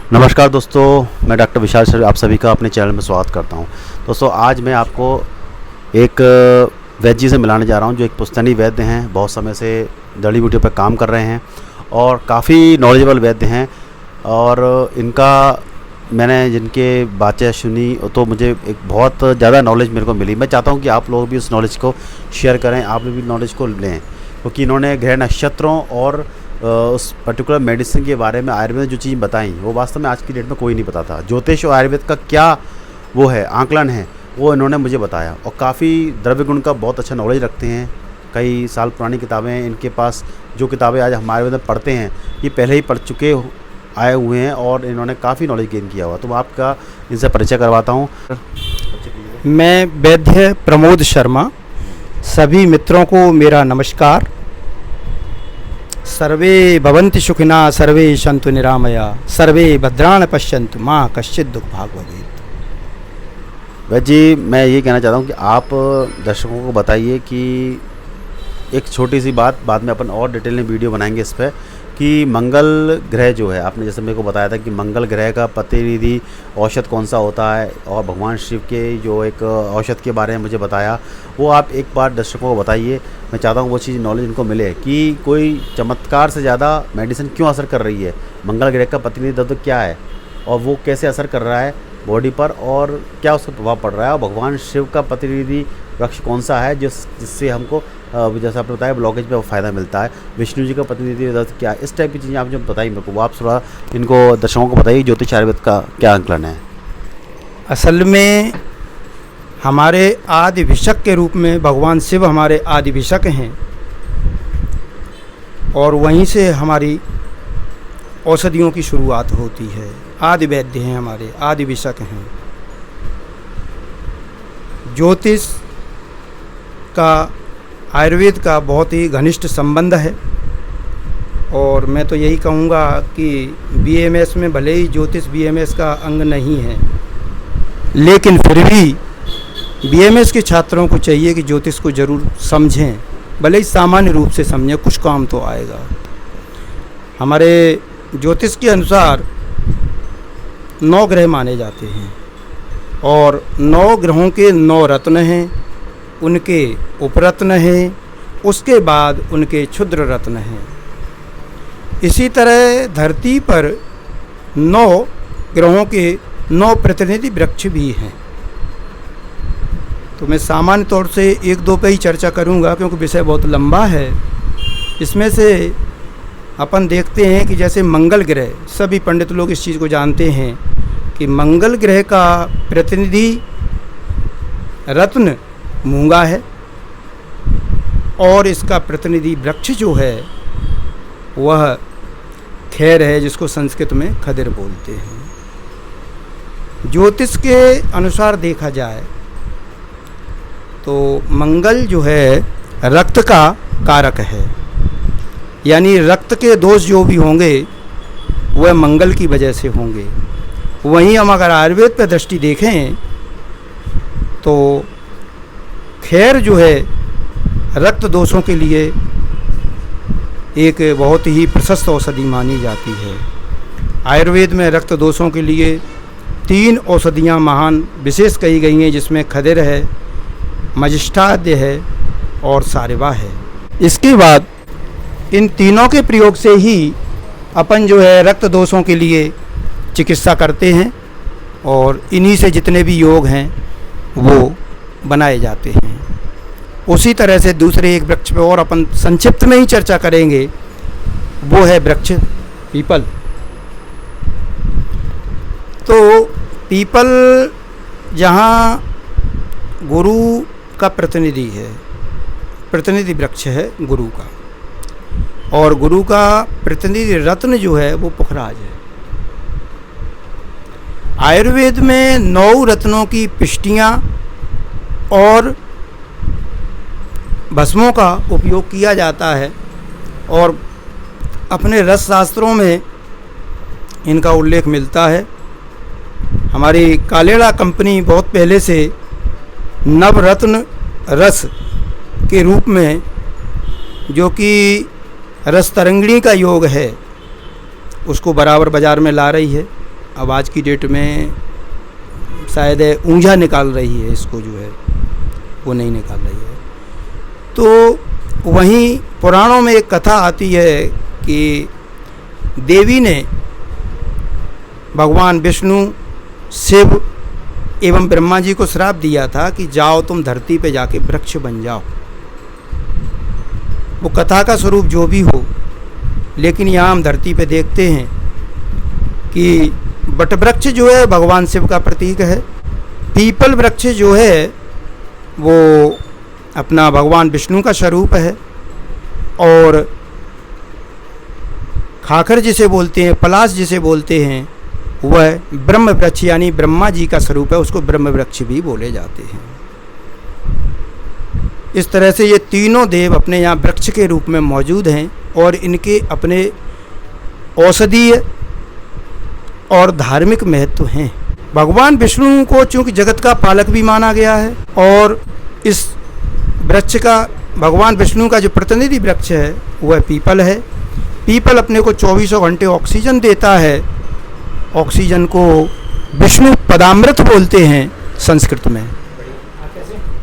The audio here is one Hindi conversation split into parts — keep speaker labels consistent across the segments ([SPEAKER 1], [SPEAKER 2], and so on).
[SPEAKER 1] नमस्कार दोस्तों, मैं डॉक्टर विशाल सर आप सभी का अपने चैनल में स्वागत करता हूं। दोस्तों, आज मैं आपको एक वैद्य जी से मिलाने जा रहा हूं जो एक पुश्तैनी वैद्य हैं। बहुत समय से जड़ी बूटियों पर काम कर रहे हैं और काफ़ी नॉलेजेबल वैद्य हैं। और इनका मैंने जिनके बातें सुनी तो मुझे एक बहुत ज़्यादा नॉलेज मेरे को मिली। मैं चाहता हूं कि आप लोग भी उस नॉलेज को शेयर करें, आप भी नॉलेज को लें, क्योंकि इन्होंने ग्रह नक्षत्रों और उस पर्टिकुलर मेडिसिन के बारे में आयुर्वेद में जो चीज़ बताई वो वास्तव में आज की डेट में कोई नहीं पता था। ज्योतिष और आयुर्वेद का क्या वो है आंकलन है वो इन्होंने मुझे बताया। और काफ़ी द्रव्य गुण का बहुत अच्छा नॉलेज रखते हैं। कई साल पुरानी किताबें हैं इनके पास। जो किताबें आज हम आयुर्वेद में पढ़ते हैं ये पहले ही पढ़ चुके आए हुए हैं और इन्होंने काफ़ी नॉलेज गेन किया हुआ। तो मैं आपका इनसे परिचय करवाता हूँ।
[SPEAKER 2] मैं वैद्य प्रमोद शर्मा। सभी मित्रों को मेरा नमस्कार। सर्वे भवन्ति सुखिनः, सर्वे सन्तु निरामया, सर्वे भद्राणि पश्यन्तु मां कश्चित् दुःख भाग् भवेत्।
[SPEAKER 1] वैद्य जी, मैं ये कहना चाहता हूँ कि आप दर्शकों को बताइए कि एक छोटी सी बात, बाद में अपन और डिटेल में वीडियो बनाएंगे इस पर, कि मंगल ग्रह जो है, आपने जैसे मेरे को बताया था कि मंगल ग्रह का प्रतिनिधि औषध कौन सा होता है, और भगवान शिव के जो एक औषध के बारे में मुझे बताया, वो आप एक बार दर्शकों को बताइए। मैं चाहता हूँ वो चीज़ नॉलेज इनको मिले कि कोई चमत्कार से ज़्यादा मेडिसिन क्यों असर कर रही है, मंगल ग्रह का प्रतिनिधित्व क्या है और वो कैसे असर कर रहा है बॉडी पर और क्या उसका प्रभाव पड़ रहा है, और भगवान शिव का प्रतिनिधि वृक्ष कौन सा है जिससे हमको जैसा आपने बताया ब्लॉकेज पे फ़ायदा मिलता है, विष्णु जी का प्रतिनिधि क्या है, इस टाइप की चीज़ें आप जो बताइए मेरे को, वो आप थोड़ा इनको दर्शकों को बताइए ज्योतिष आयुर्वेद का क्या आंकलन है।
[SPEAKER 2] असल में हमारे आदि विशक के रूप में भगवान शिव हमारे आदि विशक हैं और वहीं से हमारी औषधियों की शुरुआत होती है। आदि वैद्य हैं, हमारे आदि विशक हैं। ज्योतिष का आयुर्वेद का बहुत ही घनिष्ठ संबंध है और मैं तो यही कहूँगा कि बीएमएस में भले ही ज्योतिष बीएमएस का अंग नहीं है, लेकिन फिर भी बीएमएस के छात्रों को चाहिए कि ज्योतिष को ज़रूर समझें, भले ही सामान्य रूप से समझें, कुछ काम तो आएगा। हमारे ज्योतिष के अनुसार 9 ग्रह माने जाते हैं और 9 ग्रहों के 9 रत्न हैं, उनके उपरत्न हैं, उसके बाद उनके क्षुद्र रत्न हैं। इसी तरह धरती पर 9 ग्रहों के 9 प्रतिनिधि वृक्ष भी हैं। तो मैं सामान्य तौर से 1-2 पे ही चर्चा करूंगा क्योंकि विषय बहुत लंबा है। इसमें से अपन देखते हैं कि जैसे मंगल ग्रह, सभी पंडित लोग इस चीज़ को जानते हैं कि मंगल ग्रह का प्रतिनिधि रत्न मूंगा है और इसका प्रतिनिधि वृक्ष जो है वह खैर है, जिसको संस्कृत में खदिर बोलते हैं। ज्योतिष के अनुसार देखा जाए तो मंगल जो है रक्त का कारक है, यानी रक्त के दोष जो भी होंगे वह मंगल की वजह से होंगे। वहीं हम अगर आयुर्वेद पर दृष्टि देखें तो खैर जो है रक्त दोषों के लिए एक बहुत ही प्रशस्त औषधि मानी जाती है। आयुर्वेद में रक्त दोषों के लिए 3 औषधियाँ महान विशेष कही गई हैं, जिसमें खदिर है, मजिष्ठाद्य है और सारिवा है। इसके बाद इन तीनों के प्रयोग से ही अपन जो है रक्त दोषों के लिए चिकित्सा करते हैं और इन्हीं से जितने भी योग हैं वो बनाए जाते हैं। उसी तरह से दूसरे एक वृक्ष पे और अपन संक्षिप्त में ही चर्चा करेंगे, वो है वृक्ष पीपल। तो पीपल जहाँ गुरु का प्रतिनिधि है, प्रतिनिधि वृक्ष है गुरु का, और गुरु का प्रतिनिधि रत्न जो है वो पुखराज है। आयुर्वेद में 9 रत्नों की पिष्टियाँ और भस्मों का उपयोग किया जाता है और अपने रस शास्त्रों में इनका उल्लेख मिलता है। हमारी कालेड़ा कंपनी बहुत पहले से नवरत्न रस के रूप में, जो कि रस तरंगिणी का योग है, उसको बराबर बाज़ार में ला रही है। अब आज की डेट में शायद ऊंझा निकाल रही है, इसको जो है वो नहीं निकाल रही है। तो वहीं पुराणों में एक कथा आती है कि देवी ने भगवान विष्णु, शिव एवं ब्रह्मा जी को श्राप दिया था कि जाओ तुम धरती पे जाके वृक्ष बन जाओ। वो कथा का स्वरूप जो भी हो, लेकिन यहाँ हम धरती पे देखते हैं कि बट वृक्ष जो है भगवान शिव का प्रतीक है, पीपल वृक्ष जो है वो अपना भगवान विष्णु का स्वरूप है, और खाखर जिसे बोलते हैं, पलाश जिसे बोलते हैं, वह ब्रह्म वृक्ष यानी ब्रह्मा जी का स्वरूप है, उसको ब्रह्म वृक्ष भी बोले जाते हैं। इस तरह से ये तीनों देव अपने यहाँ वृक्ष के रूप में मौजूद हैं और इनके अपने औषधीय और धार्मिक महत्व हैं। भगवान विष्णु को चूँकि जगत का पालक भी माना गया है, और इस वृक्ष का भगवान विष्णु का जो प्रतिनिधि वृक्ष है वह पीपल है। पीपल अपने को 24 घंटे ऑक्सीजन देता है। ऑक्सीजन को विष्णु पदामृत बोलते हैं संस्कृत में,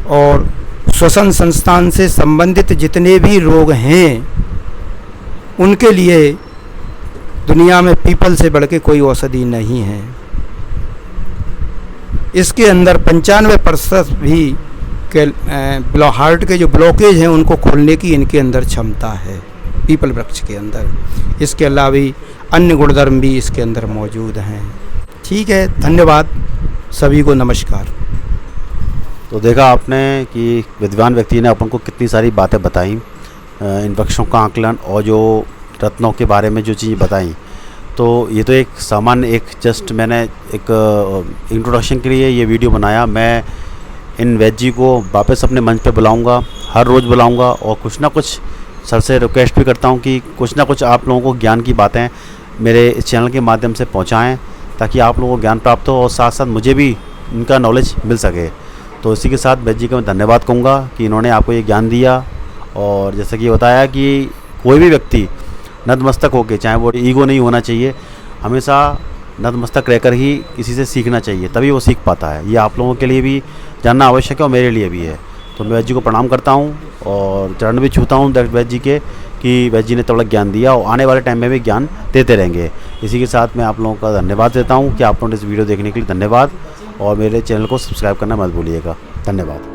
[SPEAKER 2] और श्वसन संस्थान से संबंधित जितने भी रोग हैं उनके लिए दुनिया में पीपल से बढ़ के कोई औषधि नहीं है। इसके अंदर 95% भी हार्ट के जो ब्लॉकेज हैं उनको खोलने की इनके अंदर क्षमता है पीपल वृक्ष के अंदर। इसके अलावा भी अन्य गुणधर्म भी इसके अंदर मौजूद हैं। ठीक है, धन्यवाद, सभी को नमस्कार।
[SPEAKER 1] तो देखा आपने कि विद्वान व्यक्ति ने अपन को कितनी सारी बातें बताई, इन वृक्षों का आकलन और जो रत्नों के बारे में जो चीज़ बताई। तो ये तो एक सामान्य एक जस्ट मैंने एक इंट्रोडक्शन के लिए ये वीडियो बनाया। मैं इन वैद्य जी को वापस अपने मंच पे बुलाऊंगा, हर रोज़ बुलाऊंगा, और कुछ ना कुछ सर से रिक्वेस्ट भी करता हूं कि कुछ ना कुछ आप लोगों को ज्ञान की बातें मेरे इस चैनल के माध्यम से पहुंचाएं, ताकि आप लोगों को ज्ञान प्राप्त हो और साथ साथ मुझे भी इनका नॉलेज मिल सके। तो इसी के साथ वैद्य जी का मैं धन्यवाद कहूँगा कि इन्होंने आपको ये ज्ञान दिया। और जैसे कि बताया कि कोई भी व्यक्ति नतमस्तक होकर, चाहे वो ईगो नहीं होना चाहिए, हमेशा नतमस्तक रहकर ही किसी से सीखना चाहिए, तभी वो सीख पाता है। ये आप लोगों के लिए भी जानना आवश्यक है और मेरे लिए भी है। तो मैं वैद्य जी को प्रणाम करता हूँ और चरण भी छूता हूँ वैद्य जी के कि वैद्य जी ने थोड़ा ज्ञान दिया और आने वाले टाइम में भी ज्ञान देते रहेंगे। इसी के साथ मैं आप लोगों का धन्यवाद देता हूँ कि आप लोगों ने इस वीडियो देखने के लिए धन्यवाद, और मेरे चैनल को सब्सक्राइब करना मत भूलिएगा। धन्यवाद।